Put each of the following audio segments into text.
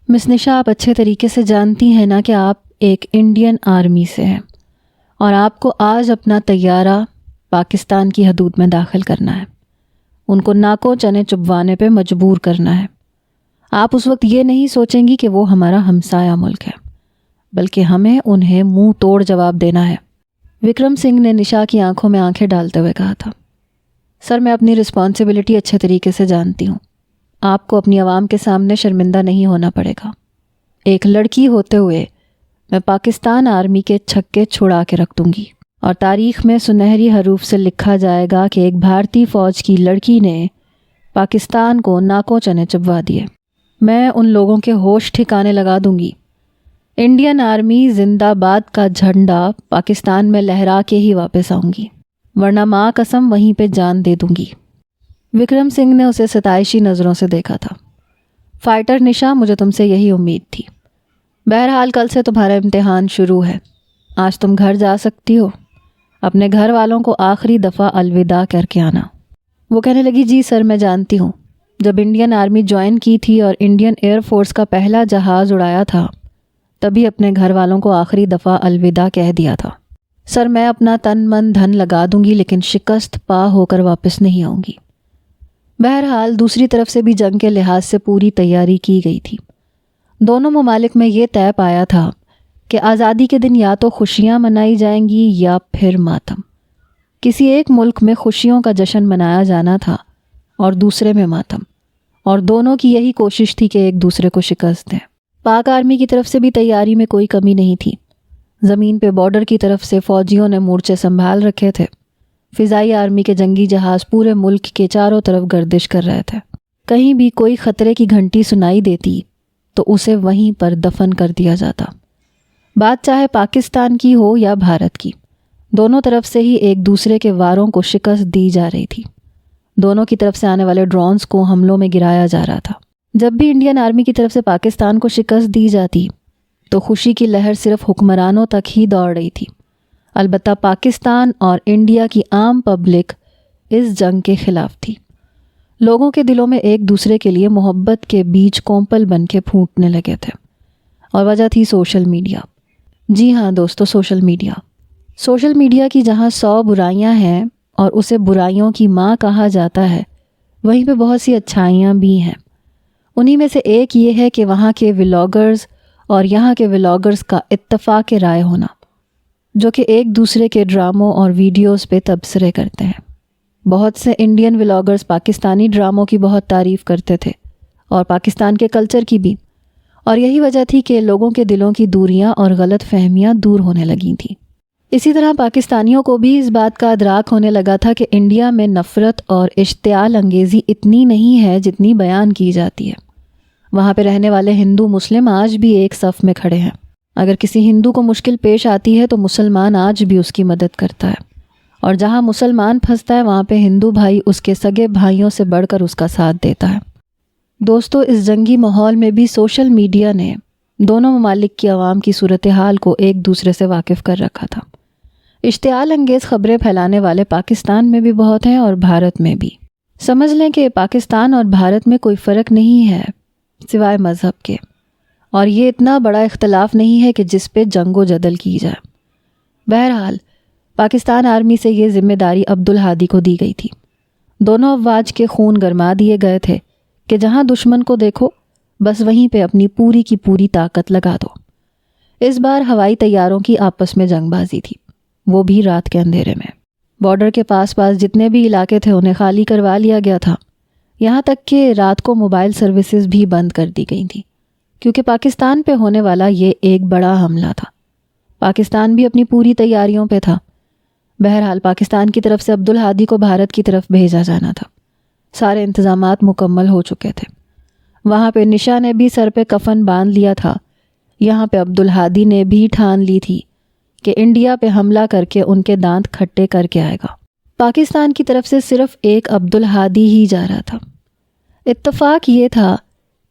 مس نشا، آپ اچھے طریقے سے جانتی ہیں نا کہ آپ ایک انڈین آرمی سے ہیں اور آپ کو آج اپنا طیارہ پاکستان کی حدود میں داخل کرنا ہے، ان کو ناکوں چنے چبوانے پہ مجبور کرنا ہے۔ آپ اس وقت یہ نہیں سوچیں گی کہ وہ ہمارا ہمسایہ ملک ہے، بلکہ ہمیں انہیں منہ توڑ جواب دینا ہے۔ وکرم سنگھ نے نشا کی آنکھوں میں آنکھیں ڈالتے ہوئے کہا تھا، سر میں اپنی رسپانسبلٹی اچھے طریقے سے جانتی ہوں، آپ کو اپنی عوام کے سامنے شرمندہ نہیں ہونا پڑے گا۔ ایک لڑکی ہوتے ہوئے میں پاکستان آرمی کے چھکے چھڑا کے رکھ دوں گی اور تاریخ میں سنہری حروف سے لکھا جائے گا کہ ایک بھارتی فوج کی لڑکی نے پاکستان کو ناکوں چنے چبوا دیے۔ میں ان لوگوں کے ہوش ٹھکانے لگا دوں گی۔ انڈین آرمی زندہ باد کا جھنڈا پاکستان میں لہرا کے ہی واپس آؤں گی، ورنہ ماں قسم وہیں پہ جان دے دوں گی۔ وکرم سنگھ نے اسے ستائشی نظروں سے دیکھا تھا۔ فائٹر نشا، مجھے تم سے یہی امید تھی۔ بہرحال کل سے تمہارا امتحان شروع ہے، آج تم گھر جا سکتی ہو، اپنے گھر والوں کو آخری دفعہ الوداع کر کے آنا۔ وہ کہنے لگی، جی سر میں جانتی ہوں، جب انڈین آرمی جوائن کی تھی اور انڈین ایئر فورس کا پہلا جہاز اڑایا تھا تبھی اپنے گھر والوں کو آخری دفعہ الوداع کہہ دیا تھا۔ سر میں اپنا تن من دھن لگا دوں گی لیکن شکست پا ہو کر واپس نہیں آؤں گی۔ بہرحال دوسری طرف سے بھی جنگ کے لحاظ سے پوری تیاری کی گئی تھی۔ دونوں ممالک میں یہ طے پایا تھا کہ آزادی کے دن یا تو خوشیاں منائی جائیں گی یا پھر ماتم۔ کسی ایک ملک میں خوشیوں کا جشن منایا جانا تھا اور دوسرے میں ماتم، اور دونوں کی یہی کوشش تھی کہ ایک دوسرے کو شکست دیں۔ پاک آرمی کی طرف سے بھی تیاری میں کوئی کمی نہیں تھی۔ زمین پہ بارڈر کی طرف سے فوجیوں نے مورچے سنبھال رکھے تھے۔ فضائی آرمی کے جنگی جہاز پورے ملک کے چاروں طرف گردش کر رہے تھے۔ کہیں بھی کوئی خطرے کی گھنٹی سنائی دیتی تو اسے وہیں پر دفن کر دیا جاتا۔ بات چاہے پاکستان کی ہو یا بھارت کی، دونوں طرف سے ہی ایک دوسرے کے واروں کو شکست دی جا رہی تھی۔ دونوں کی طرف سے آنے والے ڈرونز کو حملوں میں گرایا جا رہا تھا۔ جب بھی انڈین آرمی کی طرف سے پاکستان کو شکست دی جاتی تو خوشی کی لہر صرف حکمرانوں تک ہی دوڑ رہی تھی۔ البتہ پاکستان اور انڈیا کی عام پبلک اس جنگ کے خلاف تھی۔ لوگوں کے دلوں میں ایک دوسرے کے لیے محبت کے بیج کومپل بن کے پھوٹنے لگے تھے، اور وجہ تھی سوشل میڈیا۔ جی ہاں دوستو، سوشل میڈیا۔ سوشل میڈیا کی جہاں 100 برائیاں ہیں اور اسے برائیوں کی ماں کہا جاتا ہے، وہیں پہ بہت سی اچھائیاں بھی ہیں۔ انہی میں سے ایک یہ ہے کہ وہاں کے ولاگرز اور یہاں کے ولاگرز کا اتفاق رائے ہونا، جو کہ ایک دوسرے کے ڈراموں اور ویڈیوز پہ تبصرے کرتے ہیں۔ بہت سے انڈین ولاگرز پاکستانی ڈراموں کی بہت تعریف کرتے تھے اور پاکستان کے کلچر کی بھی، اور یہی وجہ تھی کہ لوگوں کے دلوں کی دوریاں اور غلط فہمیاں دور ہونے لگی تھیں۔ اسی طرح پاکستانیوں کو بھی اس بات کا ادراک ہونے لگا تھا کہ انڈیا میں نفرت اور اشتعال انگیزی اتنی نہیں ہے جتنی بیان کی جاتی ہے۔ وہاں پہ رہنے والے ہندو مسلم آج بھی ایک صف میں کھڑے ہیں۔ اگر کسی ہندو کو مشکل پیش آتی ہے تو مسلمان آج بھی اس کی مدد کرتا ہے، اور جہاں مسلمان پھنستا ہے وہاں پہ ہندو بھائی اس کے سگے بھائیوں سے بڑھ کر اس کا ساتھ دیتا ہے۔ دوستو، اس جنگی ماحول میں بھی سوشل میڈیا نے دونوں ممالک کی عوام کی صورتحال کو ایک دوسرے سے واقف کر رکھا تھا۔ اشتعال انگیز خبریں پھیلانے والے پاکستان میں بھی بہت ہیں اور بھارت میں بھی۔ سمجھ لیں کہ پاکستان اور بھارت میں کوئی فرق نہیں ہے سوائے مذہب کے، اور یہ اتنا بڑا اختلاف نہیں ہے کہ جس پہ جنگ و جدل کی جائے۔ بہرحال پاکستان آرمی سے یہ ذمہ داری عبدالہادی کو دی گئی تھی۔ دونوں افواج کے خون گرما دیے گئے تھے کہ جہاں دشمن کو دیکھو بس وہیں پہ اپنی پوری کی پوری طاقت لگا دو۔ اس بار ہوائی طیاروں کی آپس میں جنگ بازی تھی، وہ بھی رات کے اندھیرے میں۔ بارڈر کے پاس جتنے بھی علاقے تھے انہیں خالی کروا لیا گیا تھا، یہاں تک کہ رات کو موبائل سروسز بھی بند کر دی گئی تھیں، کیونکہ پاکستان پہ ہونے والا یہ ایک بڑا حملہ تھا۔ پاکستان بھی اپنی پوری تیاریوں پہ تھا۔ بہرحال پاکستان کی طرف سے عبدالہادی کو بھارت کی طرف بھیجا جانا تھا۔ سارے انتظامات مکمل ہو چکے تھے۔ وہاں پہ نشا نے بھی سر پہ کفن باندھ لیا تھا، یہاں پہ عبدالہادی نے بھی ٹھان لی تھی کہ انڈیا پہ حملہ کر کے ان کے دانت کھٹے کر کے آئے گا۔ پاکستان کی طرف سے صرف ایک عبدالہادی ہی جا رہا تھا۔ اتفاق یہ تھا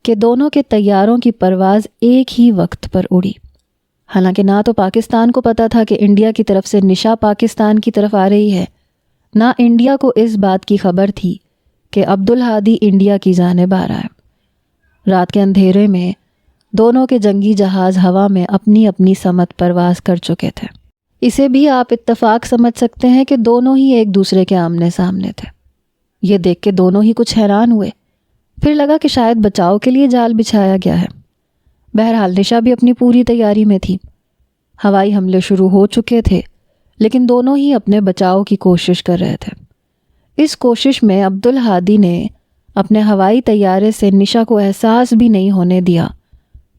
کہ دونوں کے طیاروں کی پرواز ایک ہی وقت پر اڑی۔ حالانکہ نہ تو پاکستان کو پتا تھا کہ انڈیا کی طرف سے نشا پاکستان کی طرف آ رہی ہے، نہ انڈیا کو اس بات کی خبر تھی کہ عبدالہادی انڈیا کی جانب آ رہا ہے۔ رات کے اندھیرے میں دونوں کے جنگی جہاز ہوا میں اپنی اپنی سمت پرواز کر چکے تھے۔ اسے بھی آپ اتفاق سمجھ سکتے ہیں کہ دونوں ہی ایک دوسرے کے آمنے سامنے تھے۔ یہ دیکھ کے دونوں ہی کچھ حیران ہوئے، پھر لگا کہ شاید بچاؤ کے لیے جال بچھایا گیا ہے۔ بہرحال نشا بھی اپنی پوری تیاری میں تھی۔ ہوائی حملے شروع ہو چکے تھے، لیکن دونوں ہی اپنے بچاؤ کی کوشش کر رہے تھے۔ اس کوشش میں عبدالہادی نے اپنے ہوائی طیارے سے نشا کو احساس بھی نہیں ہونے دیا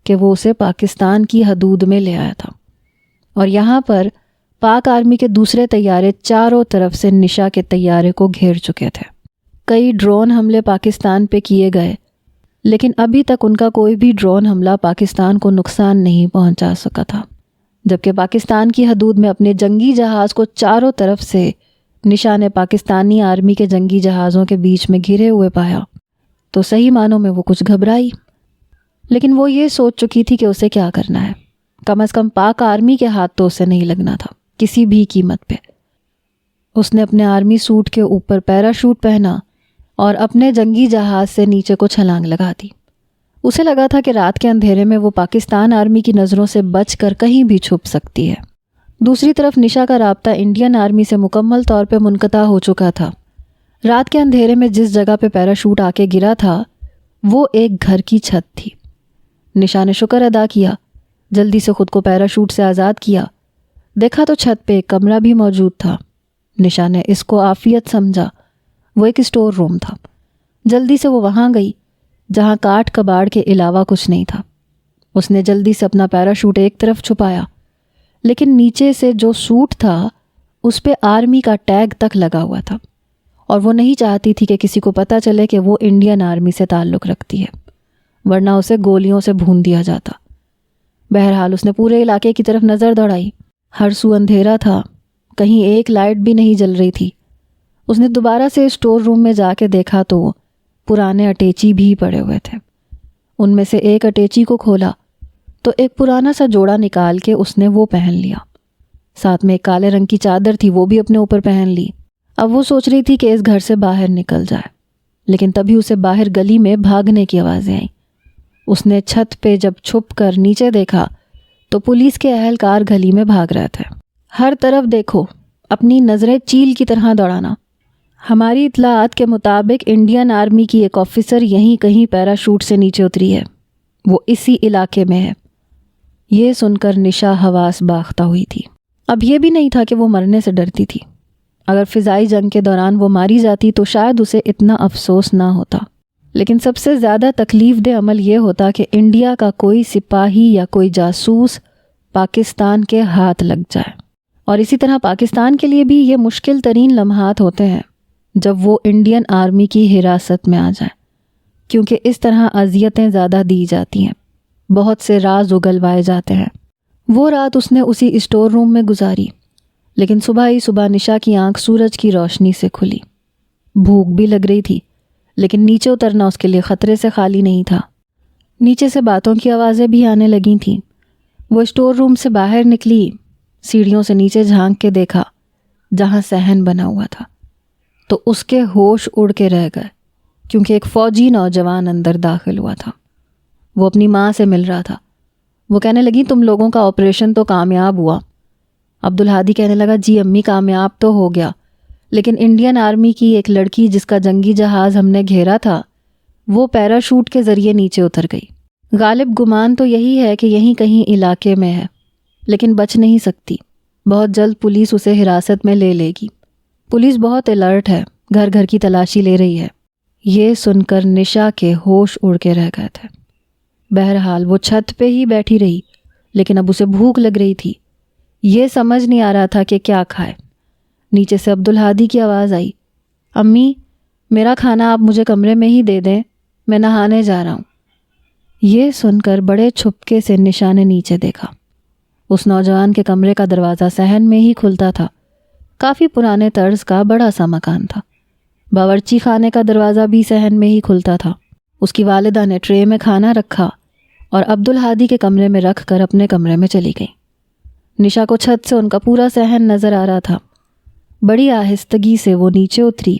کہ وہ اسے پاکستان کی حدود میں لے آیا تھا، اور یہاں پر پاک آرمی کے دوسرے طیارے چاروں طرف سے نشا کے طیارے کو گھیر چکے تھے۔ کئی ڈرون حملے پاکستان پہ کیے گئے، لیکن ابھی تک ان کا کوئی بھی ڈرون حملہ پاکستان کو نقصان نہیں پہنچا سکا تھا۔ جبکہ پاکستان کی حدود میں اپنے جنگی جہاز کو چاروں طرف سے نشا نے پاکستانی آرمی کے جنگی جہازوں کے بیچ میں گھرے ہوئے پایا تو صحیح معنوں میں وہ کچھ گھبرائی، لیکن وہ یہ سوچ چکی تھی کہ اسے کیا کرنا ہے۔ کم از کم پاک آرمی کے ہاتھ تو اسے نہیں لگنا تھا کسی بھی قیمت پہ۔ اس نے اپنے آرمی سوٹ کے اوپر پیراشوٹ پہنا اور اپنے جنگی جہاز سے نیچے کو چھلانگ لگا دی۔ اسے لگا تھا کہ رات کے اندھیرے میں وہ پاکستان آرمی کی نظروں سے بچ کر کہیں بھی چھپ سکتی ہے۔ دوسری طرف نشا کا رابطہ انڈین آرمی سے مکمل طور پہ منقطع ہو چکا تھا۔ رات کے اندھیرے میں جس جگہ پہ پیراشوٹ آ کے گرا تھا وہ ایک گھر کی چھت تھی۔ نشا نے شکر ادا کیا، جلدی سے خود کو پیراشوٹ سے آزاد کیا۔ دیکھا تو چھت پہ ایک کمرہ بھی موجود تھا۔ نشا نے اس کو عافیت سمجھا، وہ ایک اسٹور روم تھا۔ جلدی سے وہ وہاں گئی جہاں کاٹ کباڑ کے علاوہ کچھ نہیں تھا۔ اس نے جلدی سے اپنا پیراشوٹ ایک طرف چھپایا، لیکن نیچے سے جو سوٹ تھا اس پہ آرمی کا ٹیگ تک لگا ہوا تھا، اور وہ نہیں چاہتی تھی کہ کسی کو پتہ چلے کہ وہ انڈین آرمی سے تعلق رکھتی ہے، ورنہ اسے گولیوں سے بھون دیا جاتا۔ بہرحال اس نے پورے علاقے کی طرف نظر دوڑائی۔ ہر سو اندھیرا تھا، کہیں ایک لائٹ بھی نہیں جل رہی تھی۔ اس نے دوبارہ سے اسٹور روم میں جا کے دیکھا تو پرانے اٹیچی بھی پڑے ہوئے تھے۔ ان میں سے ایک اٹیچی کو کھولا تو ایک پرانا سا جوڑا نکال کے اس نے وہ پہن لیا۔ ساتھ میں ایک کالے رنگ کی چادر تھی، وہ بھی اپنے اوپر پہن لی۔ اب وہ سوچ رہی تھی کہ اس گھر سے باہر نکل جائے، لیکن تبھی اسے باہر گلی میں بھاگنے کی آوازیں آئیں۔ اس نے چھت پہ جب چھپ کر نیچے دیکھا تو پولیس کے اہلکار گلی میں بھاگ رہے تھے۔ ہر طرف دیکھو، اپنی نظریں چیل کی طرح دوڑانا۔ ہماری اطلاعات کے مطابق انڈین آرمی کی ایک آفیسر یہیں کہیں پیراشوٹ سے نیچے اتری ہے، وہ اسی علاقے میں ہے۔ یہ سن کر نشا حواس باختہ ہوئی تھی۔ اب یہ بھی نہیں تھا کہ وہ مرنے سے ڈرتی تھی۔ اگر فضائی جنگ کے دوران وہ ماری جاتی تو شاید اسے اتنا افسوس نہ ہوتا، لیکن سب سے زیادہ تکلیف دہ عمل یہ ہوتا کہ انڈیا کا کوئی سپاہی یا کوئی جاسوس پاکستان کے ہاتھ لگ جائے۔ اور اسی طرح پاکستان کے لیے بھی یہ مشکل ترین لمحات ہوتے ہیں جب وہ انڈین آرمی کی حراست میں آ جائیں، کیونکہ اس طرح اذیتیں زیادہ دی جاتی ہیں، بہت سے راز اگلوائے جاتے ہیں۔ وہ رات اس نے اسی اسٹور روم میں گزاری، لیکن صبح ہی صبح نشا کی آنکھ سورج کی روشنی سے کھلی۔ بھوک بھی لگ رہی تھی، لیکن نیچے اترنا اس کے لیے خطرے سے خالی نہیں تھا۔ نیچے سے باتوں کی آوازیں بھی آنے لگی تھیں۔ وہ اسٹور روم سے باہر نکلی، سیڑھیوں سے نیچے جھانک کے دیکھا جہاں صحن بنا ہوا تھا، تو اس کے ہوش اڑ کے رہ گئے، کیونکہ ایک فوجی نوجوان اندر داخل ہوا تھا۔ وہ اپنی ماں سے مل رہا تھا۔ وہ کہنے لگی تم لوگوں کا آپریشن تو کامیاب ہوا۔ عبدالہادی کہنے لگا جی امی کامیاب تو ہو گیا، لیکن انڈین آرمی کی ایک لڑکی جس کا جنگی جہاز ہم نے گھیرا تھا وہ پیراشوٹ کے ذریعے نیچے اتر گئی۔ غالب گمان تو یہی ہے کہ یہیں کہیں علاقے میں ہے، لیکن بچ نہیں سکتی۔ بہت جلد پولیس اسے حراست میں لے لے گی۔ پولیس بہت الرٹ ہے، گھر گھر کی تلاشی لے رہی ہے۔ یہ سن کر نشا کے ہوش اڑ کے رہ گئے تھے۔ بہرحال وہ چھت پہ ہی بیٹھی رہی، لیکن اب اسے بھوک لگ رہی تھی۔ یہ سمجھ نہیں آ رہا تھا کہ کیا کھائے۔ نیچے سے عبدالہادی کی آواز آئی، امی میرا کھانا آپ مجھے کمرے میں ہی دے دیں، میں نہانے جا رہا ہوں۔ یہ سن کر بڑے چھپکے سے نشا نے نیچے دیکھا۔ اس نوجوان کے کمرے کا دروازہ صحن میں ہی کھلتا تھا۔ کافی پرانے طرز کا بڑا سا مکان تھا۔ باورچی خانے کا دروازہ بھی صحن میں ہی کھلتا تھا۔ اس کی والدہ نے ٹرے میں کھانا رکھا اور عبدالہادی کے کمرے میں رکھ کر اپنے کمرے میں چلی گئی۔ نشا کو چھت سے ان کا پورا صحن نظر آ رہا تھا۔ بڑی آہستگی سے وہ نیچے اتری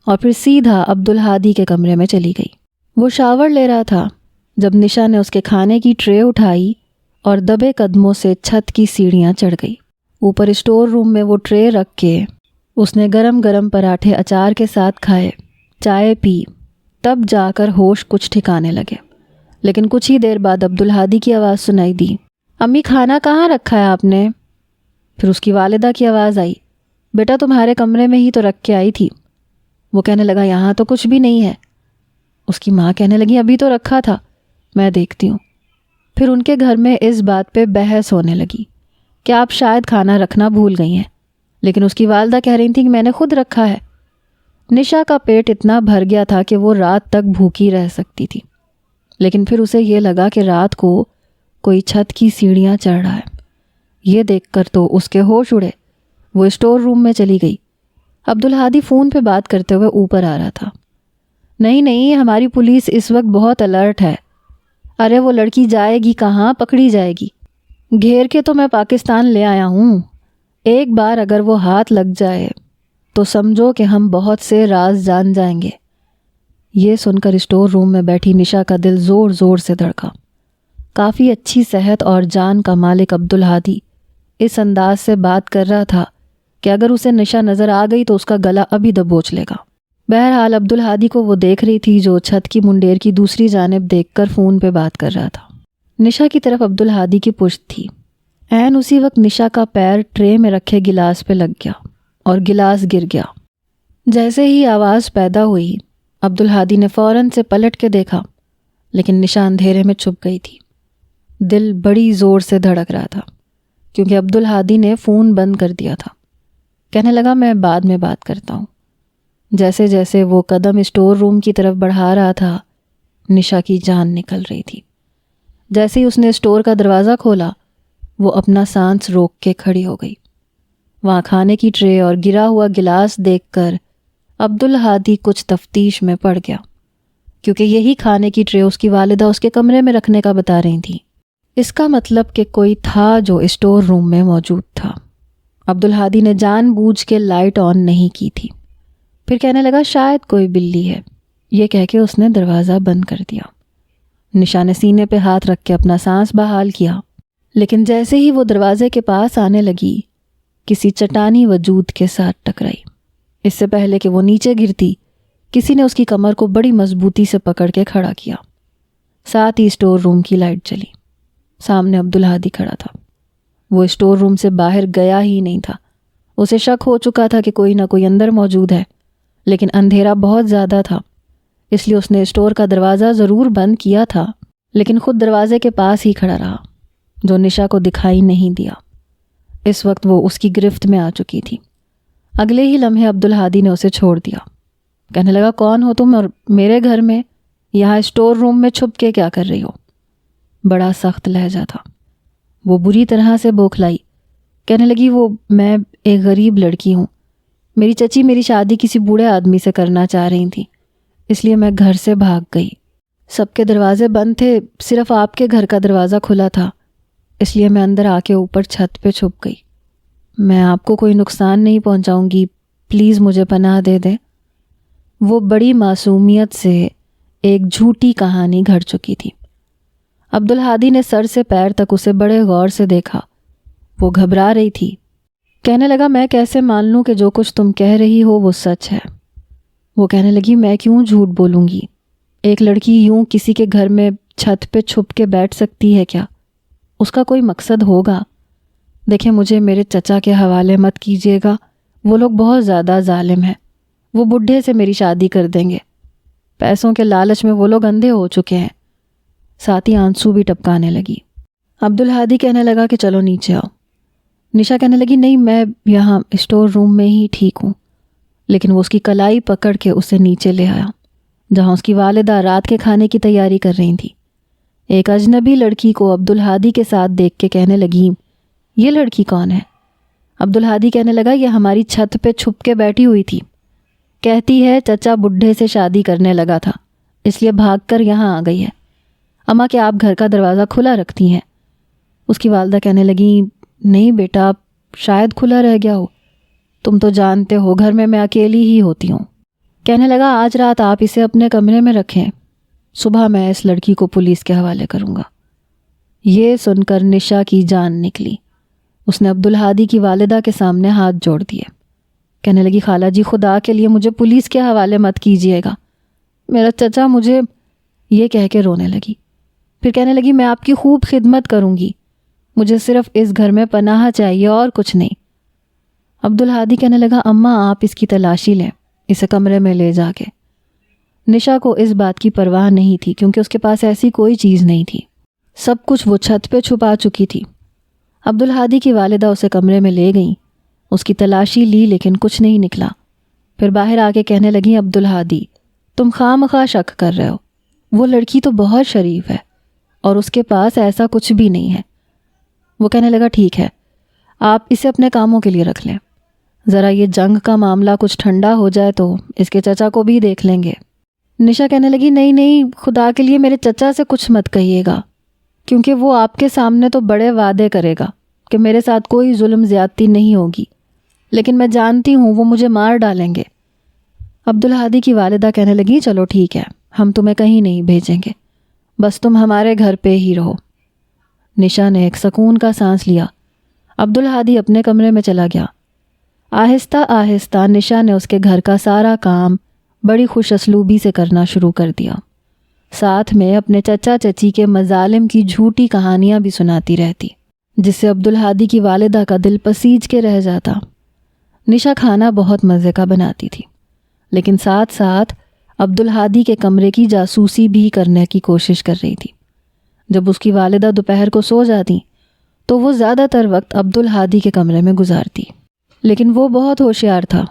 اور پھر سیدھا عبدالہادی کے کمرے میں چلی گئی۔ وہ شاور لے رہا تھا، جب نشا نے اس کے کھانے کی ٹرے اٹھائی اور دبے قدموں سے چھت کی سیڑھیاں چڑھ گئی۔ اوپر اسٹور روم میں وہ ٹرے رکھ کے اس نے گرم گرم پراٹھے اچار کے ساتھ کھائے، چائے پی، تب جا کر ہوش کچھ ٹھکانے لگے۔ لیکن کچھ ہی دیر بعد عبدالہادی کی آواز سنائی دی، امی کھانا کہاں رکھا ہے آپ نے؟ پھر اس کی والدہ کی آواز آئی، بیٹا تمہارے کمرے میں ہی تو رکھ کے آئی تھی۔ وہ کہنے لگا یہاں تو کچھ بھی نہیں ہے۔ اس کی ماں کہنے لگی ابھی تو رکھا تھا، میں دیکھتی ہوں۔ پھر ان کے گھر میں اس بات پہ بحث ہونے لگی کہ آپ شاید کھانا رکھنا بھول گئی ہیں، لیکن اس کی والدہ کہہ رہی تھیں کہ میں نے خود رکھا ہے۔ نشا کا پیٹ اتنا بھر گیا تھا کہ وہ رات تک بھوکی رہ سکتی تھی، لیکن پھر اسے یہ لگا کہ رات کو کوئی چھت کی سیڑھیاں چڑھ رہا ہے۔ یہ دیکھ کر تو اس کے ہوش اڑے۔ وہ اسٹور روم میں چلی گئی۔ عبدالہادی فون پہ بات کرتے ہوئے اوپر آ رہا تھا۔ نہیں ہماری پولیس اس وقت بہت الرٹ ہے۔ ارے وہ لڑکی جائے گی کہاں، پکڑی جائے گی۔ گھیر کے تو میں پاکستان لے آیا ہوں۔ ایک بار اگر وہ ہاتھ لگ جائے تو سمجھو کہ ہم بہت سے راز جان جائیں گے۔ یہ سن کر اسٹور روم میں بیٹھی نشا کا دل زور زور سے دھڑکا۔ کافی اچھی صحت اور جان کا مالک عبدالہادی اس انداز سے بات کر رہا تھا کہ اگر اسے نشا نظر آ گئی تو اس کا گلا ابھی دبوچ لے گا۔ بہرحال عبدالہادی کو وہ دیکھ رہی تھی جو چھت کی منڈیر کی دوسری جانب دیکھ کر فون پہ بات کر رہا تھا۔ نشا کی طرف عبدالہادی کی پشت تھی۔ عین اسی وقت نشا کا پیر ٹرے میں رکھے گلاس پہ لگ گیا اور گلاس گر گیا۔ جیسے ہی آواز پیدا ہوئی عبدالہادی نے فوراً سے پلٹ کے دیکھا، لیکن نشا اندھیرے میں چھپ گئی تھی۔ دل بڑی زور سے دھڑک رہا تھا کیونکہ عبدالہادی نے فون بند کر دیا تھا۔ کہنے لگا میں بعد میں بات کرتا ہوں۔ جیسے جیسے وہ قدم اسٹور روم کی طرف بڑھا رہا تھا، نشا کی جان نکل رہی تھی۔ جیسے ہی اس نے اسٹور کا دروازہ کھولا، وہ اپنا سانس روک کے کھڑی ہو گئی۔ وہاں کھانے کی ٹرے اور گرا ہوا گلاس دیکھ کر عبدالہادی کچھ تفتیش میں پڑ گیا، کیونکہ یہی کھانے کی ٹرے اس کی والدہ اس کے کمرے میں رکھنے کا بتا رہی تھی۔ اس کا مطلب کہ کوئی تھا جو اسٹور روم میں موجود تھا۔ عبدالہادی نے جان بوجھ کے لائٹ آن نہیں کی تھی۔ پھر کہنے لگا شاید کوئی بلی ہے۔ یہ کہہ کے اس نے دروازہ بند کر دیا۔ نشا نے سینے پہ ہاتھ رکھ کے اپنا سانس بحال کیا، لیکن جیسے ہی وہ دروازے کے پاس آنے لگی، کسی چٹانی وجود کے ساتھ ٹکرائی۔ اس سے پہلے کہ وہ نیچے گرتی، کسی نے اس کی کمر کو بڑی مضبوطی سے پکڑ کے کھڑا کیا۔ ساتھ ہی اسٹور روم کی لائٹ جلی۔ سامنے عبدالہادی کھڑا تھا۔ وہ اسٹور روم سے باہر گیا ہی نہیں تھا۔ اسے شک ہو چکا تھا کہ کوئی نہ کوئی اندر موجود ہے، لیکن اندھیرا بہت زیادہ تھا، اس لیے اس نے اسٹور کا دروازہ ضرور بند کیا تھا، لیکن خود دروازے کے پاس ہی کھڑا رہا، جو نشا کو دکھائی نہیں دیا۔ اس وقت وہ اس کی گرفت میں آ چکی تھی۔ اگلے ہی لمحے عبدالہادی نے اسے چھوڑ دیا۔ کہنے لگا کون ہو تم اور میرے گھر میں یہاں اسٹور روم میں چھپ کے کیا کر رہی ہو؟ بڑا سخت لہجہ تھا۔ وہ بری طرح سے بوکھلائی۔ کہنے لگی میں ایک غریب لڑکی ہوں۔ میری چچی میری شادی کسی بوڑھے آدمی سے کرنا چاہ رہی تھی، اس لیے میں گھر سے بھاگ گئی۔ سب کے دروازے بند تھے، صرف آپ کے گھر کا دروازہ کھلا تھا، اس لیے میں اندر آ کے اوپر چھت پہ چھپ گئی۔ میں آپ کو کوئی نقصان نہیں پہنچاؤں گی، پلیز مجھے پناہ دے دیں۔ وہ بڑی معصومیت سے ایک جھوٹی کہانی گھڑ چکی تھی۔ عبدالہادی نے سر سے پیر تک اسے بڑے غور سے دیکھا۔ وہ گھبرا رہی تھی۔ کہنے لگا میں کیسے مان لوں کہ جو کچھ تم کہہ رہی ہو وہ سچ ہے؟ وہ کہنے لگی میں کیوں جھوٹ بولوں گی؟ ایک لڑکی یوں کسی کے گھر میں چھت پہ چھپ کے بیٹھ سکتی ہے کیا؟ اس کا کوئی مقصد ہوگا۔ دیکھیں مجھے میرے چچا کے حوالے مت کیجیے گا، وہ لوگ بہت زیادہ ظالم ہیں۔ وہ بڈھے سے میری شادی کر دیں گے۔ پیسوں کے لالچ میں وہ لوگ اندھے ہو چکے ہیں۔ ساتھ ہی آنسو بھی ٹپکانے لگی۔ عبدالہادی کہنے لگا کہ چلو نیچے آؤ۔ نشا کہنے لگی نہیں، میں یہاں اسٹور روم میں ہی ٹھیک ہوں، لیکن وہ اس کی کلائی پکڑ کے اسے نیچے لے آیا، جہاں اس کی والدہ رات کے کھانے کی تیاری کر رہی تھی۔ ایک اجنبی لڑکی کو عبدالہادی کے ساتھ دیکھ کے کہنے لگی یہ لڑکی کون ہے؟ عبدالہادی کہنے لگا یہ ہماری چھت پہ چھپ کے بیٹھی ہوئی تھی، کہتی ہے چچا بڈھے سے شادی کرنے لگا تھا، اس لیے بھاگ کر یہاں آ گئی ہے۔ اماں کہ آپ گھر کا دروازہ کھلا رکھتی ہیں؟ اس کی والدہ کہنے لگی نہیں بیٹا، شاید کھلا رہ گیا ہو، تم تو جانتے ہو گھر میں اکیلی ہی ہوتی ہوں۔ کہنے لگا آج رات آپ اسے اپنے کمرے میں رکھیں، صبح میں اس لڑکی کو پولیس کے حوالے کروں گا۔ یہ سن کر نشا کی جان نکلی۔ اس نے عبدالہادی کی والدہ کے سامنے ہاتھ جوڑ دیے، کہنے لگی خالہ جی خدا کے لیے مجھے پولیس کے حوالے مت کیجیے گا، میرا چچا مجھے، یہ کہہ کے رونے لگی۔ پھر کہنے لگی میں آپ کی خوب خدمت کروں گی، مجھے صرف اس گھر میں پناہ چاہیے اور کچھ نہیں۔ عبدالہادی کہنے لگا اماں آپ اس کی تلاشی لیں، اسے کمرے میں لے جا کے۔ نشا کو اس بات کی پرواہ نہیں تھی کیونکہ اس کے پاس ایسی کوئی چیز نہیں تھی، سب کچھ وہ چھت پہ چھپا چکی تھی۔ عبدالہادی کی والدہ اسے کمرے میں لے گئیں، اس کی تلاشی لی لیکن کچھ نہیں نکلا۔ پھر باہر آ کے کہنے لگیں عبدالہادی تم خواہ شک کر رہے ہو، وہ لڑکی تو بہت شریف ہے اور اس کے پاس ایسا کچھ بھی نہیں ہے۔ وہ کہنے لگا ٹھیک ہے، آپ اسے اپنے کاموں کے لیے رکھ لیں، ذرا یہ جنگ کا معاملہ کچھ ٹھنڈا ہو جائے تو اس کے چچا کو بھی دیکھ لیں گے۔ نشا کہنے لگی نہیں خدا کے لیے میرے چچا سے کچھ مت کہیے گا، کیونکہ وہ آپ کے سامنے تو بڑے وعدے کرے گا کہ میرے ساتھ کوئی ظلم زیادتی نہیں ہوگی، لیکن میں جانتی ہوں وہ مجھے مار ڈالیں گے۔ عبدالہادی کی والدہ کہنے لگی چلو ٹھیک ہے، ہم تمہیں کہیں نہیں بھیجیں گے، بس تم ہمارے گھر پہ ہی رہو۔ نشا نے ایک سکون کا سانس لیا۔ عبدالہادی اپنے کمرے میں چلا گیا۔ آہستہ آہستہ نشا نے اس کے گھر کا سارا کام بڑی خوش اسلوبی سے کرنا شروع کر دیا، ساتھ میں اپنے چچا چچی کے مظالم کی جھوٹی کہانیاں بھی سناتی رہتی، جس سے عبدالہادی کی والدہ کا دل پسیج کے رہ جاتا۔ نشا کھانا بہت مزے کا بناتی تھی، لیکن ساتھ ساتھ عبدالہادی کے کمرے کی جاسوسی بھی کرنے کی کوشش کر رہی تھی۔ جب اس کی والدہ دوپہر کو سو جاتی تو وہ زیادہ تر وقت عبدالہادی کے کمرے میں گزارتی، لیکن وہ بہت ہوشیار تھا۔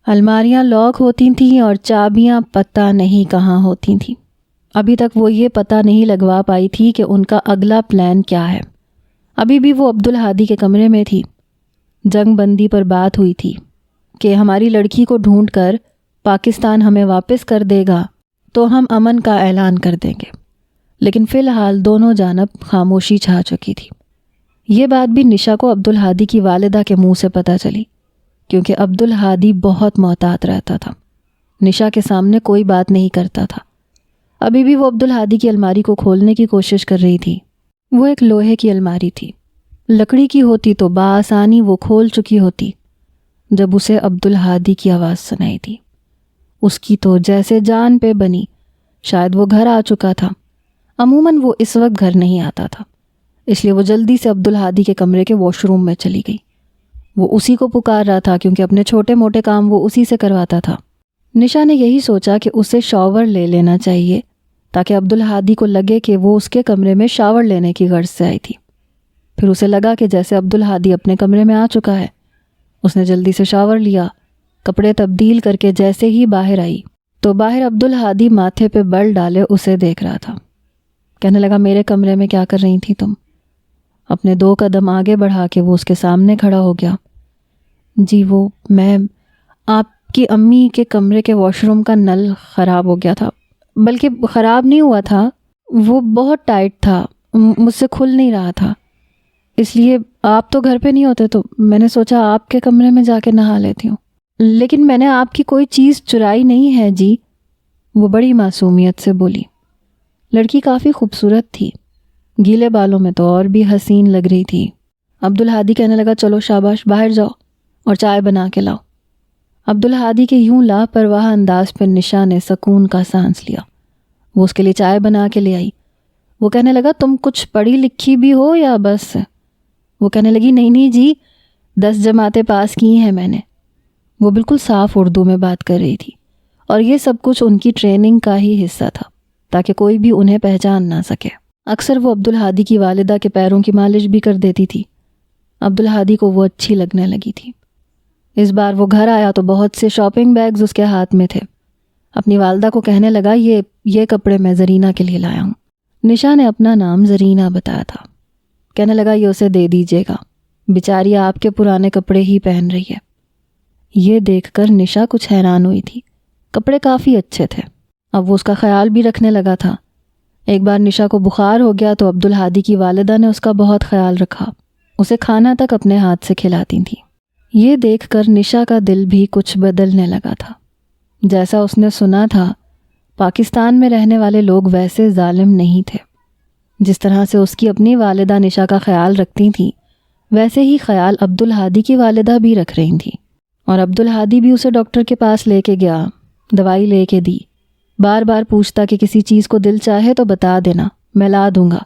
الماریاں لاک ہوتی تھیں اور چابیاں پتہ نہیں کہاں ہوتی تھیں۔ ابھی تک وہ یہ پتہ نہیں لگوا پائی تھی کہ ان کا اگلا پلان کیا ہے۔ ابھی بھی وہ عبدالہادی کے کمرے میں تھی۔ جنگ بندی پر بات ہوئی تھی کہ ہماری لڑکی کو ڈھونڈ کر پاکستان ہمیں واپس کر دے گا تو ہم امن کا اعلان کر دیں گے، لیکن فی الحال دونوں جانب خاموشی چھا چکی تھی۔ یہ بات بھی نشا کو عبدالہادی کی والدہ کے منہ سے پتہ چلی، کیونکہ عبدالہادی بہت محتاط رہتا تھا، نشا کے سامنے کوئی بات نہیں کرتا تھا۔ ابھی بھی وہ عبدالہادی کی الماری کو کھولنے کی کوشش کر رہی تھی۔ وہ ایک لوہے کی الماری تھی، لکڑی کی ہوتی تو بآسانی وہ کھول چکی ہوتی، جب اسے عبدالہادی کی آواز سنائی تھی۔ اس کی تو جیسے جان پہ بنی، شاید وہ گھر آ چکا تھا۔ عموماً وہ اس وقت گھر نہیں آتا تھا، اس لیے وہ جلدی سے عبدالہادی کے کمرے کے واش روم میں چلی گئی۔ وہ اسی کو پکار رہا تھا کیونکہ اپنے چھوٹے موٹے کام وہ اسی سے کرواتا تھا۔ نشا نے یہی سوچا کہ اسے شاور لے لینا چاہیے تاکہ عبدالہادی کو لگے کہ وہ اس کے کمرے میں شاور لینے کی غرض سے آئی تھی۔ پھر اسے لگا کہ جیسے عبدالہادی اپنے کمرے میں آ چکا ہے۔ اس نے جلدی سے شاور لیا، کپڑے تبدیل کر کے جیسے ہی باہر آئی تو باہر عبدالہادی ماتھے پہ بل ڈالے اسے دیکھ رہا تھا۔ کہنے لگا میرے کمرے میں کیا کر رہی تھی تم؟ اپنے 2 قدم آگے بڑھا کے وہ اس کے سامنے کھڑا ہو گیا۔ جی میں آپ کی امی کے کمرے کے واش روم کا نل خراب ہو گیا تھا، بلکہ خراب نہیں ہوا تھا، وہ بہت ٹائٹ تھا، مجھ سے کھل نہیں رہا تھا، اس لیے آپ تو گھر پہ نہیں ہوتے تو میں نے سوچا آپ کے کمرے میں جا کے نہا لیتی ہوں، لیکن میں نے آپ کی کوئی چیز چرائی نہیں ہے جی، وہ بڑی معصومیت سے بولی۔ لڑکی کافی خوبصورت تھی، گیلے بالوں میں تو اور بھی حسین لگ رہی تھی۔ عبدالہادی کہنے لگا چلو شاباش باہر جاؤ اور چائے بنا کے لاؤ۔ عبدالہادی کے یوں لاپرواہ انداز پر نشا نے سکون کا سانس لیا۔ وہ اس کے لیے چائے بنا کے لے آئی۔ وہ کہنے لگا تم کچھ پڑھی لکھی بھی ہو یا بس؟ وہ کہنے لگی نہیں جی، 10 جماعتیں پاس کی ہیں میں نے۔ وہ بالکل صاف اردو میں بات کر رہی تھی، اور یہ سب کچھ ان کی ٹریننگ کا ہی حصہ تھا تاکہ کوئی بھی انہیں پہچان نہ سکے۔ اکثر وہ عبدالہادی کی والدہ کے پیروں کی مالش بھی کر دیتی تھی۔ عبدالہادی کو وہ اچھی لگنے لگی تھی۔ اس بار وہ گھر آیا تو بہت سے شاپنگ بیگز اس کے ہاتھ میں تھے۔ اپنی والدہ کو کہنے لگا یہ کپڑے میں زرینہ کے لیے لایا ہوں۔ نشا نے اپنا نام زرینہ بتایا تھا۔ کہنے لگا یہ اسے دے دیجیے گا، بیچاری آپ کے پرانے کپڑے ہی پہن رہی ہے۔ یہ دیکھ کر نشا کچھ حیران ہوئی تھی، کپڑے کافی اچھے تھے۔ اب وہ اس کا خیال بھی رکھنے لگا تھا۔ ایک بار نشا کو بخار ہو گیا تو عبدالہادی کی والدہ نے اس کا بہت خیال رکھا، اسے کھانا تک اپنے ہاتھ سے کھلاتی تھیں۔ یہ دیکھ کر نشا کا دل بھی کچھ بدلنے لگا تھا۔ جیسا اس نے سنا تھا پاکستان میں رہنے والے لوگ ویسے ظالم نہیں تھے. جس طرح سے اس کی اپنی والدہ نشا کا خیال رکھتی تھیں ویسے ہی خیال عبدالہادی کی والدہ بھی رکھ رہی تھیں. اور عبدالہادی بھی اسے ڈاکٹر کے پاس لے کے گیا، دوائی لے کے دی، بار بار پوچھتا کہ کسی چیز کو دل چاہے تو بتا دینا، میں لا دوں گا.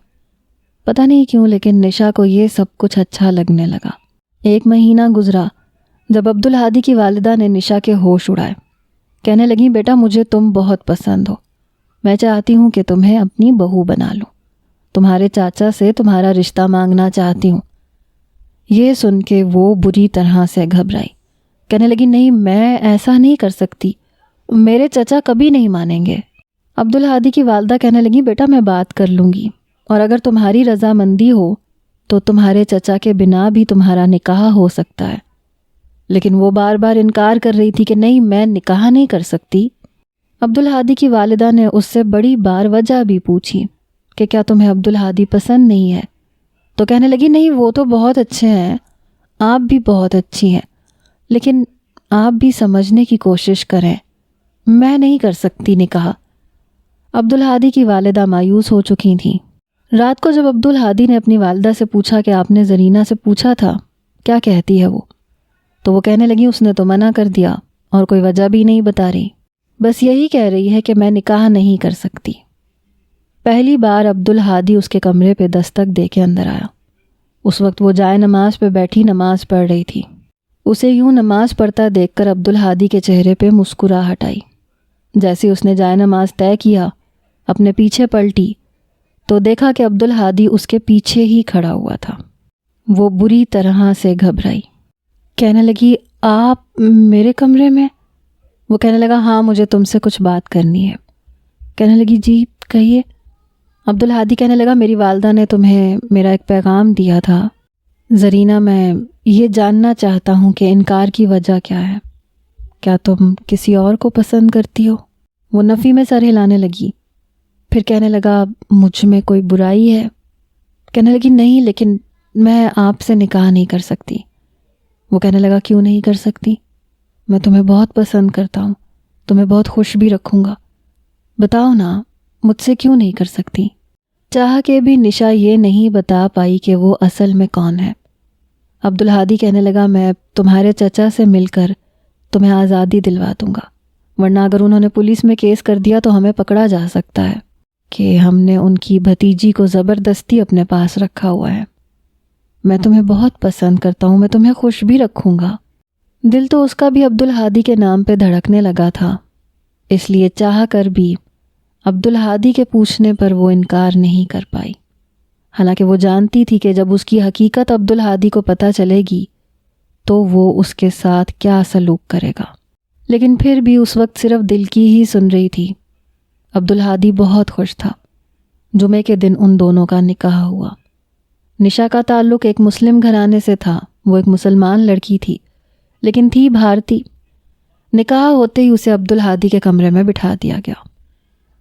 پتہ نہیں کیوں لیکن نشا کو یہ سب کچھ اچھا لگنے لگا. 1 مہینہ گزرا جب عبدالہادی کی والدہ نے نشا کے ہوش اڑائے. کہنے لگیں بیٹا مجھے تم بہت پسند ہو، میں چاہتی ہوں کہ تمہیں اپنی بہو بنا لوں، تمہارے چاچا سے تمہارا رشتہ مانگنا چاہتی ہوں. یہ سن کے وہ بری طرح سے گھبرائی. کہنے لگی نہیں میں ایسا نہیں کر سکتی، میرے چچا کبھی نہیں مانیں گے. عبدالہادی کی والدہ کہنے لگی بیٹا میں بات کر لوں گی، اور اگر تمہاری رضامندی ہو تو تمہارے چچا کے بنا بھی تمہارا نکاح ہو سکتا ہے. لیکن وہ بار بار انکار کر رہی تھی کہ نہیں میں نکاح نہیں کر سکتی. عبدالہادی کی والدہ نے اس سے بڑی بار وجہ بھی پوچھی کہ کیا تمہیں عبدالہادی پسند نہیں ہے؟ تو کہنے لگی نہیں وہ تو بہت اچھے ہیں، آپ بھی بہت اچھی ہیں، لیکن آپ بھی سمجھنے کی کوشش کریں، میں نہیں کر سکتی نکاح. عبدالہادی کی والدہ مایوس ہو چکی تھیں. رات کو جب عبدالہادی نے اپنی والدہ سے پوچھا کہ آپ نے زرینہ سے پوچھا تھا کیا کہتی ہے وہ، تو وہ کہنے لگی اس نے تو منع کر دیا اور کوئی وجہ بھی نہیں بتا رہی، بس یہی کہہ رہی ہے کہ میں نکاح نہیں کر سکتی. پہلی بار عبدالہادی اس کے کمرے پہ دستک دے کے اندر آیا. اس وقت وہ جائے نماز پہ بیٹھی نماز پڑھ رہی تھی. اسے یوں نماز پڑھتا دیکھ کر عبدالہادی کے چہرے پہ مسکراہٹ آئی. جیسے اس نے جائے نماز طے کیا، اپنے پیچھے پلٹی تو دیکھا کہ عبدالہادی اس کے پیچھے ہی کھڑا ہوا تھا. وہ بری طرح سے گھبرائی. کہنے لگی آپ میرے کمرے میں؟ وہ کہنے لگا ہاں مجھے تم سے کچھ بات کرنی ہے. کہنے لگی جی کہیے. عبدالہادی کہنے لگا میری والدہ نے تمہیں میرا ایک پیغام دیا تھا. زرینہ میں یہ جاننا چاہتا ہوں کہ انکار کی وجہ کیا ہے، کیا تم کسی اور کو پسند کرتی ہو؟ وہ نفی میں سر ہلانے لگی. پھر کہنے لگا مجھ میں کوئی برائی ہے؟ کہنے لگی نہیں لیکن میں آپ سے نکاح نہیں کر سکتی. وہ کہنے لگا کیوں نہیں کر سکتی؟ میں تمہیں بہت پسند کرتا ہوں، تمہیں بہت خوش بھی رکھوں گا، بتاؤ نا مجھ سے کیوں نہیں کر سکتی؟ چاہ کے بھی نشا یہ نہیں بتا پائی کہ وہ اصل میں کون ہے. عبدالہادی کہنے لگا میں تمہارے چچا سے مل کر تمہیں آزادی دلوا دوں گا، ورنہ اگر انہوں نے پولیس میں کیس کر دیا تو ہمیں پکڑا جا سکتا ہے کہ ہم نے ان کی بھتیجی کو زبردستی اپنے پاس رکھا ہوا ہے. میں تمہیں بہت پسند کرتا ہوں، میں تمہیں خوش بھی رکھوں گا. دل تو اس کا بھی عبدالہادی کے نام پہ دھڑکنے لگا تھا، اس لیے چاہ کر بھی عبدالہادی کے پوچھنے پر وہ انکار نہیں کر پائی. حالانکہ وہ جانتی تھی کہ جب اس کی حقیقت عبدالہادی کو پتہ چلے گی تو وہ اس کے ساتھ کیا سلوک کرے گا. لیکن پھر بھی اس وقت صرف دل کی ہی سن رہی تھی. عبدالہادی بہت خوش تھا. جمعے کے دن ان دونوں کا نکاح ہوا. نشا کا تعلق ایک مسلم گھرانے سے تھا، وہ ایک مسلمان لڑکی تھی لیکن تھی بھارتی. نکاح ہوتے ہی اسے عبدالہادی کے کمرے میں بٹھا دیا گیا.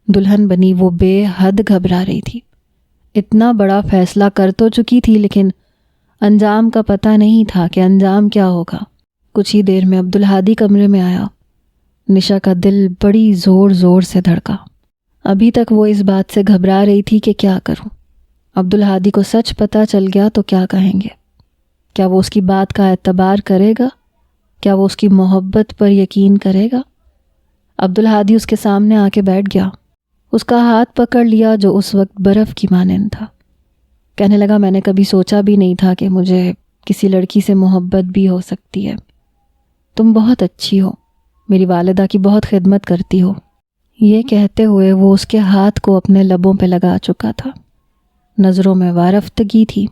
دلہن بنی وہ بے حد گھبرا رہی تھی. اتنا بڑا فیصلہ کر تو چکی تھی لیکن انجام کا پتہ نہیں تھا کہ انجام کیا ہوگا. کچھ ہی دیر میں عبدالہادی کمرے میں آیا. نشا کا دل بڑی زور زور سے دھڑکا. ابھی تک وہ اس بات سے گھبرا رہی تھی کہ کیا کروں. عبدالہادی کو سچ پتہ چل گیا تو کیا کہیں گے؟ کیا وہ اس کی بات کا اعتبار کرے گا؟ کیا وہ اس کی محبت پر یقین کرے گا؟ عبدالہادی اس کے سامنے آ کے بیٹھ گیا. اس کا ہاتھ پکڑ لیا جو اس وقت برف کی مانند تھا. کہنے لگا میں نے کبھی سوچا بھی نہیں تھا کہ مجھے کسی لڑکی سے محبت بھی ہو سکتی ہے. تم بہت اچھی ہو، میری والدہ کی بہت خدمت کرتی ہو. یہ کہتے ہوئے وہ اس کے ہاتھ کو اپنے لبوں پہ لگا چکا تھا. نظروں میں وارفتگی تھی.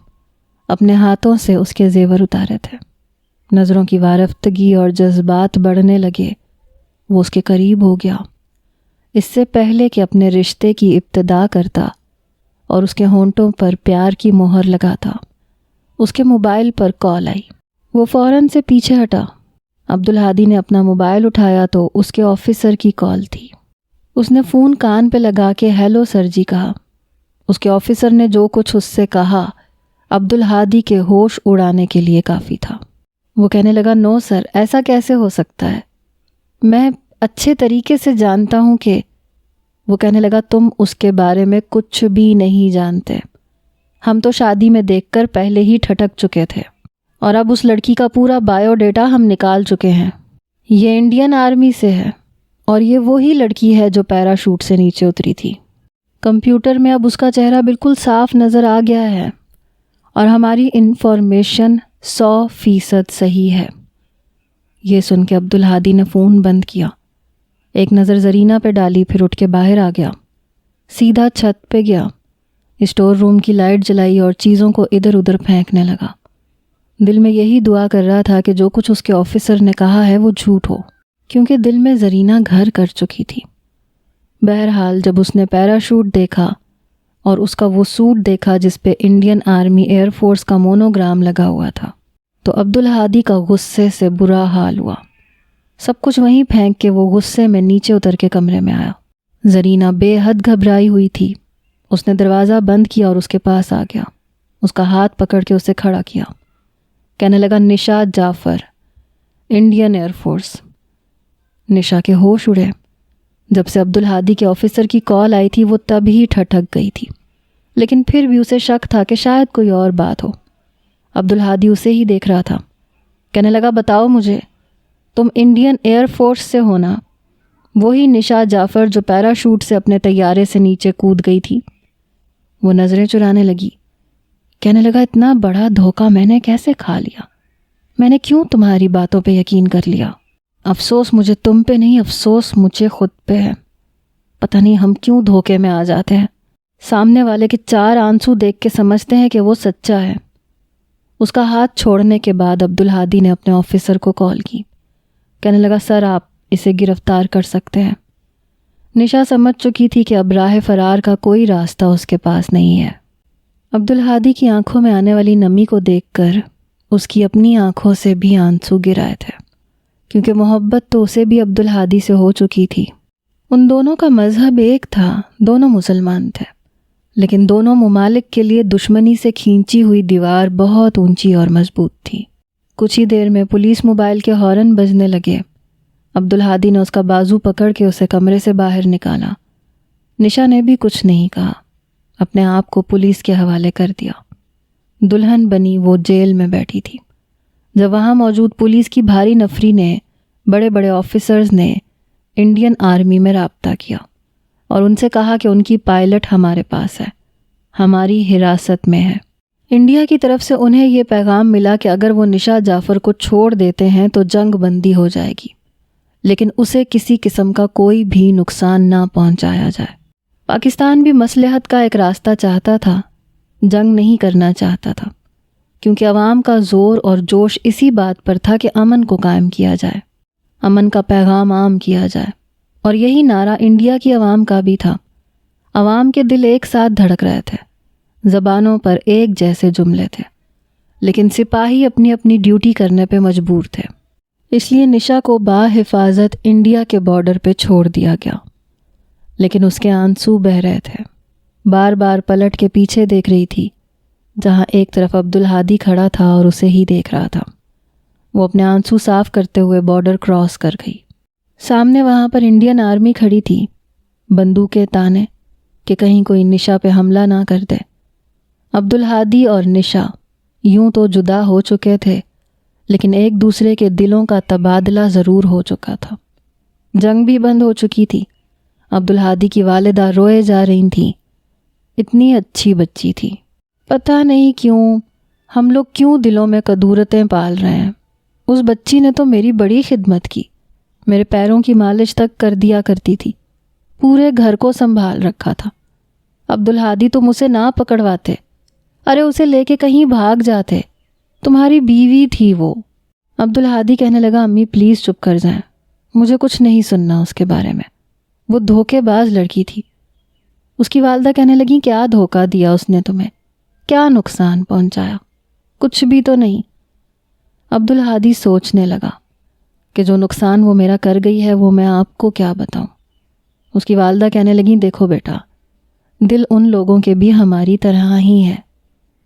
اپنے ہاتھوں سے اس کے زیور اتارے تھے. نظروں کی وارفتگی اور جذبات بڑھنے لگے. وہ اس کے قریب ہو گیا. اس سے پہلے کہ اپنے رشتے کی ابتدا کرتا اور اس کے ہونٹوں پر پیار کی مہر لگاتا، اس کے موبائل پر کال آئی. وہ فوراً سے پیچھے ہٹا. عبدالہادی نے اپنا موبائل اٹھایا تو اس کے آفیسر کی کال تھی. اس نے فون کان پہ لگا کے ہیلو سر جی کہا. اس کے آفیسر نے جو کچھ اس سے کہا عبدالہادی کے ہوش اڑانے کے لیے کافی تھا. وہ کہنے لگا نو سر، ایسا کیسے ہو سکتا ہے؟ میں اچھے طریقے سے جانتا ہوں کہ وہ کہنے لگا تم اس کے بارے میں کچھ بھی نہیں جانتے، ہم تو شادی میں دیکھ کر پہلے ہی ٹھٹک چکے تھے، اور اب اس لڑکی کا پورا بایو ڈیٹا ہم نکال چکے ہیں۔ یہ انڈین آرمی سے ہے، اور یہ وہی لڑکی ہے جو پیراشوٹ سے نیچے اتری تھی۔ کمپیوٹر میں اب اس کا چہرہ بالکل صاف نظر آ گیا ہے، اور ہماری انفارمیشن 100% صحیح ہے۔ یہ سن کے عبدالہادی نے فون بند کیا، ایک نظر زرینہ پہ ڈالی، پھر اٹھ کے باہر آ گیا، سیدھا چھت پہ گیا، اسٹور روم کی لائٹ جلائی اور چیزوں کو ادھر ادھر پھینکنے لگا۔ دل میں یہی دعا کر رہا تھا کہ جو کچھ اس کے آفیسر نے کہا ہے وہ جھوٹ ہو، کیونکہ دل میں زرینہ گھر کر چکی تھی۔ بہرحال جب اس نے پیراشوٹ دیکھا اور اس کا وہ سوٹ دیکھا جس پہ انڈین آرمی ایئر فورس کا مونوگرام لگا ہوا تھا، تو عبدالہادی کا غصے سے برا حال ہوا۔ سب کچھ وہیں پھینک کے وہ غصے میں نیچے اتر کے کمرے میں آیا۔ زرینہ بے حد گھبرائی ہوئی تھی۔ اس نے دروازہ بند کیا اور اس کے پاس آ گیا، اس کا ہاتھ پکڑ کے اسے کھڑا کیا، کہنے لگا نشاد جعفر، انڈین ایئر فورس۔ نشا کے ہوش اڑے۔ جب سے عبدالہادی کے آفیسر کی کال آئی تھی وہ تب ہی ٹھٹک گئی تھی، لیکن پھر بھی اسے شک تھا کہ شاید کوئی اور بات ہو۔ عبدالہادی اسے ہی دیکھ رہا تھا، کہنے لگا بتاؤ مجھے، تم انڈین ایئر فورس سے ہو نا؟ وہی نشا جعفر جو پیراشوٹ سے اپنے طیارے سے نیچے کود گئی تھی؟ وہ نظریں چرانے لگی، کہنے لگا اتنا بڑا دھوکہ میں نے کیسے کھا لیا؟ میں نے کیوں تمہاری باتوں پہ یقین کر لیا؟ افسوس مجھے تم پہ نہیں، افسوس مجھے خود پہ ہے۔ پتہ نہیں ہم کیوں دھوکے میں آ جاتے ہیں۔ سامنے والے کے 4 آنسو دیکھ کے سمجھتے ہیں کہ وہ سچا ہے۔ اس کا ہاتھ چھوڑنے کے بعد عبدالہادی نے اپنے آفیسر کو کال کی، کہنے لگا سر آپ اسے گرفتار کر سکتے ہیں۔ نشا سمجھ چکی تھی کہ اب راہ فرار کا کوئی راستہ اس کے پاس نہیں ہے۔ عبدالہادی کی آنکھوں میں آنے والی نمی کو دیکھ کر اس کی اپنی آنکھوں سے بھی آنسو گر آئے تھے، کیونکہ محبت تو اسے بھی عبدالہادی سے ہو چکی تھی۔ ان دونوں کا مذہب ایک تھا، دونوں مسلمان تھے، لیکن دونوں ممالک کے لیے دشمنی سے کھینچی ہوئی دیوار بہت اونچی اور مضبوط تھی۔ کچھ ہی دیر میں پولیس موبائل کے ہارن بجنے لگے۔ عبدالہادی نے اس کا بازو پکڑ کے اسے کمرے سے باہر نکالا۔ نشا نے بھی کچھ نہیں کہا، اپنے آپ کو پولیس کے حوالے کر دیا۔ دلہن بنی وہ جیل میں بیٹھی تھی، جب وہاں موجود پولیس کی بھاری نفری نے، بڑے بڑے آفیسرز نے انڈین آرمی میں رابطہ کیا اور ان سے کہا کہ ان کی پائلٹ ہمارے پاس ہے، ہماری حراست میں ہے۔ انڈیا کی طرف سے انہیں یہ پیغام ملا کہ اگر وہ نشا جعفر کو چھوڑ دیتے ہیں تو جنگ بندی ہو جائے گی، لیکن اسے کسی قسم کا کوئی بھی نقصان نہ پہنچایا جائے۔ پاکستان بھی مصلحت کا ایک راستہ چاہتا تھا، جنگ نہیں کرنا چاہتا تھا، کیونکہ عوام کا زور اور جوش اسی بات پر تھا کہ امن کو قائم کیا جائے، امن کا پیغام عام کیا جائے، اور یہی نعرہ انڈیا کی عوام کا بھی تھا۔ عوام کے دل ایک ساتھ دھڑک رہے تھے، زبانوں پر ایک جیسے جملے تھے، لیکن سپاہی اپنی اپنی ڈیوٹی کرنے پہ مجبور تھے۔ اس لیے نشا کو باحفاظت انڈیا کے بارڈر پہ چھوڑ دیا گیا، لیکن اس کے آنسو بہہ رہے تھے۔ بار بار پلٹ کے پیچھے دیکھ رہی تھی، جہاں ایک طرف عبدالہادی کھڑا تھا اور اسے ہی دیکھ رہا تھا۔ وہ اپنے آنسو صاف کرتے ہوئے بارڈر کراس کر گئی۔ سامنے وہاں پر انڈین آرمی کھڑی تھی، بندوقیں تانے کہ کہیں کوئی نشا پہ حملہ نہ کر دے۔ عبدالہادی اور نشا یوں تو جدا ہو چکے تھے، لیکن ایک دوسرے کے دلوں کا تبادلہ ضرور ہو چکا تھا۔ جنگ بھی بند ہو چکی تھی۔ عبدالہادی کی والدہ روئے جا رہی تھیں، اتنی اچھی بچی تھی۔ پتہ نہیں کیوں ہم لوگ کیوں دلوں میں کدورتیں پال رہے ہیں۔ اس بچی نے تو میری بڑی خدمت کی، میرے پیروں کی مالش تک کر دیا کرتی تھی، پورے گھر کو سنبھال رکھا تھا۔ عبدالہادی تم اسے نہ پکڑواتے، ارے اسے لے کے کہیں بھاگ جاتے، تمہاری بیوی تھی وہ۔ عبدالہادی کہنے لگا امی پلیز چپ کر جائیں، مجھے کچھ نہیں سننا اس کے بارے میں، وہ دھوکے باز لڑکی تھی۔ اس کی والدہ کہنے لگیں کیا دھوکہ دیا اس نے تمہیں، کیا نقصان پہنچایا؟ کچھ بھی تو نہیں۔ عبدالہادی سوچنے لگا کہ جو نقصان وہ میرا کر گئی ہے وہ میں آپ کو کیا بتاؤں۔ اس کی والدہ کہنے لگیں دیکھو بیٹا، دل ان لوگوں کے بھی ہماری طرح ہی ہے،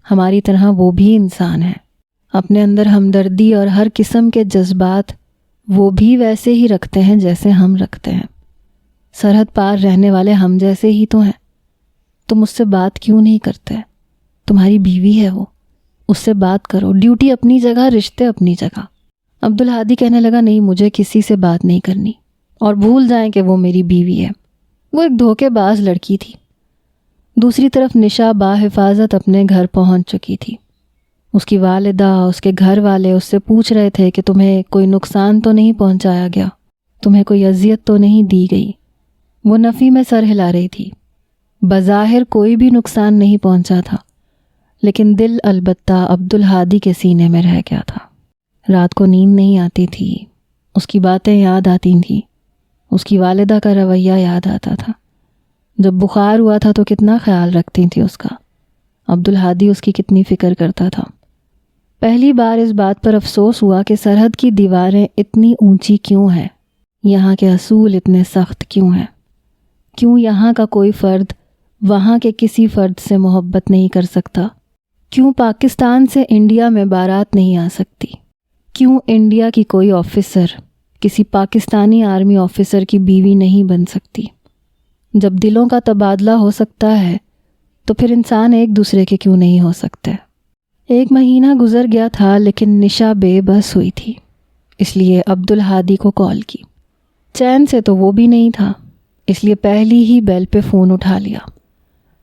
ہماری طرح وہ بھی انسان ہیں، اپنے اندر ہمدردی اور ہر قسم کے جذبات وہ بھی ویسے ہی رکھتے ہیں جیسے ہم رکھتے ہیں۔ سرحد پار رہنے والے ہم جیسے ہی تو ہیں. تم اس سے بات کیوں نہیں کرتے؟ تمہاری بیوی ہے وہ، اس سے بات کرو. ڈیوٹی اپنی جگہ، رشتے اپنی جگہ. عبدالہادی کہنے لگا نہیں، مجھے کسی سے بات نہیں کرنی، اور بھول جائیں کہ وہ میری بیوی ہے. وہ ایک دھوکے باز لڑکی تھی. دوسری طرف نشا باحفاظت اپنے گھر پہنچ چکی تھی. اس کی والدہ، اس کے گھر والے اس سے پوچھ رہے تھے کہ تمہیں کوئی نقصان تو نہیں پہنچایا گیا، تمہیں کوئی اذیت تو نہیں دی گئی. وہ نفی میں سر ہلا رہی تھی. بظاہر کوئی بھی نقصان نہیں پہنچا تھا، لیکن دل البتہ عبدالہادی کے سینے میں رہ گیا تھا. رات کو نیند نہیں آتی تھی. اس کی باتیں یاد آتی تھیں. اس کی والدہ کا رویہ یاد آتا تھا. جب بخار ہوا تھا تو کتنا خیال رکھتی تھی اس کا. عبدالہادی اس کی کتنی فکر کرتا تھا. پہلی بار اس بات پر افسوس ہوا کہ سرحد کی دیواریں اتنی اونچی کیوں ہیں، یہاں کے اصول اتنے سخت کیوں ہیں. کیوں یہاں کا کوئی فرد وہاں کے کسی فرد سے محبت نہیں کر سکتا؟ کیوں پاکستان سے انڈیا میں بارات نہیں آ سکتی؟ کیوں انڈیا کی کوئی آفیسر کسی پاکستانی آرمی آفیسر کی بیوی نہیں بن سکتی؟ جب دلوں کا تبادلہ ہو سکتا ہے تو پھر انسان ایک دوسرے کے کیوں نہیں ہو سکتے؟ 1 مہینہ گزر گیا تھا، لیکن نشا بے بس ہوئی تھی. اس لیے عبدالہادی کو کال کی. چین سے تو وہ بھی نہیں تھا، اس لیے پہلی ہی بیل پہ فون اٹھا لیا.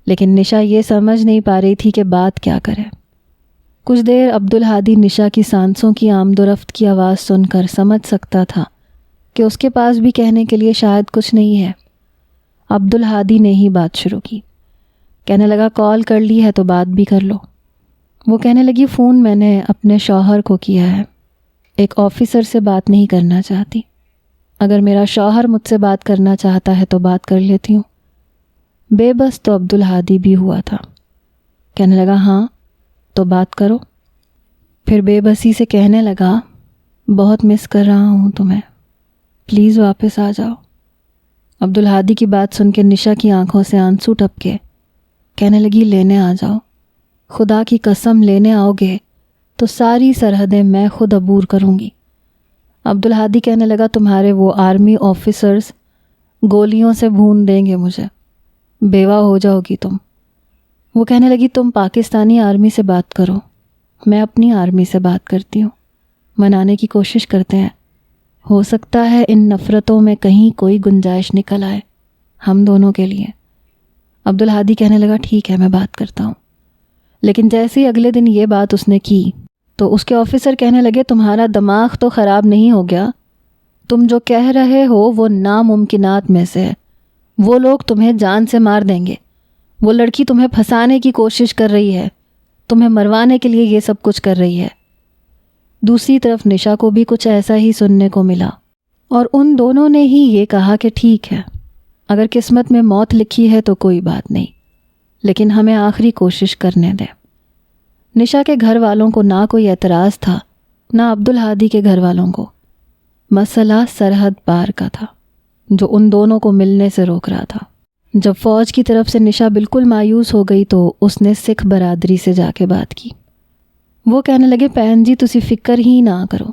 لیکن نشا یہ سمجھ نہیں پا رہی تھی کہ بات کیا کرے. کچھ دیر عبدالہادی نشا کی سانسوں کی آمد و رفت کی آواز سن کر سمجھ سکتا تھا کہ اس کے پاس بھی کہنے کے لیے شاید کچھ نہیں ہے. عبدالہادی نے ہی بات شروع کی. کہنے لگا کال کر لی ہے تو بات بھی کر لو. وہ کہنے لگی فون میں نے اپنے شوہر کو کیا ہے، ایک آفیسر سے بات نہیں کرنا چاہتی. اگر میرا شوہر مجھ سے بات کرنا چاہتا ہے تو بات کر لیتی ہوں. بے بس تو عبدالہادی بھی ہوا تھا. کہنے لگا ہاں تو بات کرو. پھر بے بسی سے کہنے لگا بہت مس کر رہا ہوں تمہیں، پلیز واپس آ جاؤ. عبدالہادی کی بات سن کے نشا کی آنکھوں سے آنسو ٹپکے. کہنے لگی لینے آ جاؤ، خدا کی قسم لینے آؤ گے تو ساری سرحدیں میں خود عبور کروں گی. عبدالہادی کہنے لگا تمہارے وہ آرمی آفیسرز گولیوں سے بھون دیں گے مجھے، بیوہ ہو جاؤ گی تم. وہ کہنے لگی تم پاکستانی آرمی سے بات کرو، میں اپنی آرمی سے بات کرتی ہوں. منانے کی کوشش کرتے ہیں، ہو سکتا ہے ان نفرتوں میں کہیں کوئی گنجائش نکل آئے ہم دونوں کے لیے. عبدالہادی کہنے لگا ٹھیک ہے میں بات کرتا ہوں. لیکن جیسے ہی اگلے دن یہ بات اس نے کی تو اس کے آفیسر کہنے لگے تمہارا دماغ تو خراب نہیں ہو گیا؟ تم جو کہہ رہے ہو وہ ناممکنات میں سے ہے. وہ لوگ تمہیں جان سے مار دیں گے. وہ لڑکی تمہیں پھنسانے کی کوشش کر رہی ہے، تمہیں مروانے کے لیے یہ سب کچھ کر رہی ہے. دوسری طرف نشا کو بھی کچھ ایسا ہی سننے کو ملا، اور ان دونوں نے ہی یہ کہا کہ ٹھیک ہے، اگر قسمت میں موت لکھی ہے تو کوئی بات نہیں، لیکن ہمیں آخری کوشش کرنے دیں. نشا کے گھر والوں کو نہ کوئی اعتراض تھا، نہ عبدالہادی کے گھر والوں کو. مسئلہ سرحد پار کا تھا جو ان دونوں کو ملنے سے روک رہا تھا. جب فوج کی طرف سے نشا بالکل مایوس ہو گئی تو اس نے سکھ برادری سے جا کے بات کی. وہ کہنے لگے ਭੈਣ ਜੀ ਤੁਸੀਂ ਫਿਕਰ ਹੀ ਨਾ ਕਰੋ,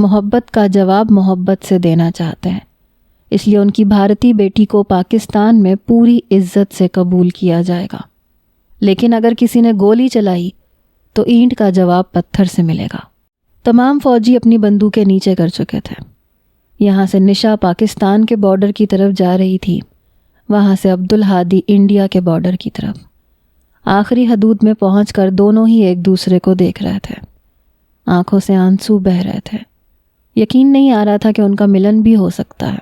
محبت کا جواب محبت سے دینا چاہتے ہیں، اس لیے ان کی بھارتی بیٹی کو پاکستان میں پوری عزت سے قبول کیا جائے گا، لیکن اگر کسی نے گولی چلائی تو اینٹ کا جواب پتھر سے ملے گا۔ تمام فوجی اپنی بندوقیں نیچے کر چکے تھے۔ یہاں سے نشا پاکستان کے بارڈر کی طرف جا رہی تھی، وہاں سے عبدالہادی انڈیا کے بارڈر کی طرف۔ آخری حدود میں پہنچ کر دونوں ہی ایک دوسرے کو دیکھ رہے تھے، آنکھوں سے آنسو بہہ رہے تھے۔ یقین نہیں آ رہا تھا کہ ان کا ملن بھی ہو سکتا ہے،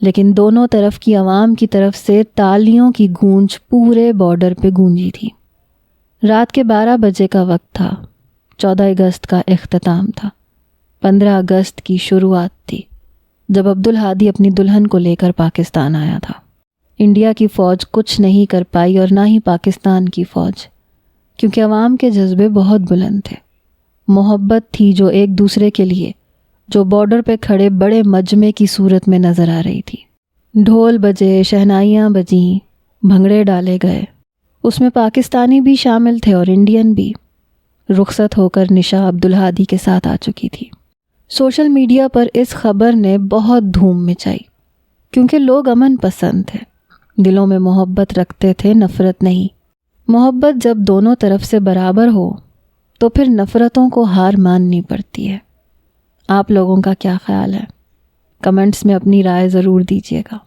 لیکن دونوں طرف کی عوام کی طرف سے تالیوں کی گونج پورے بارڈر پہ گونجی تھی۔ رات کے 12 بجے کا وقت تھا، 14 اگست کا اختتام تھا، 15 اگست کی شروعات تھی، جب عبدالہادی اپنی دلہن کو لے کر پاکستان آیا تھا۔ انڈیا کی فوج کچھ نہیں کر پائی اور نہ ہی پاکستان کی فوج، کیونکہ عوام کے جذبے بہت بلند تھے۔ محبت تھی جو ایک دوسرے کے لیے، جو بارڈر پہ کھڑے بڑے مجمع کی صورت میں نظر آ رہی تھی۔ ڈھول بجے، شہنائیاں بجیں، بھنگڑے ڈالے گئے، اس میں پاکستانی بھی شامل تھے اور انڈین بھی۔ رخصت ہو کر نشا عبدالہادی کے ساتھ آ چکی تھی۔ سوشل میڈیا پر اس خبر نے بہت دھوم مچائی، کیونکہ لوگ امن پسند تھے، دلوں میں محبت رکھتے تھے، نفرت نہیں۔ محبت جب دونوں طرف سے برابر ہو تو پھر نفرتوں کو ہار ماننی پڑتی ہے۔ آپ لوگوں کا کیا خیال ہے؟ کمنٹس میں اپنی رائے ضرور دیجیے گا۔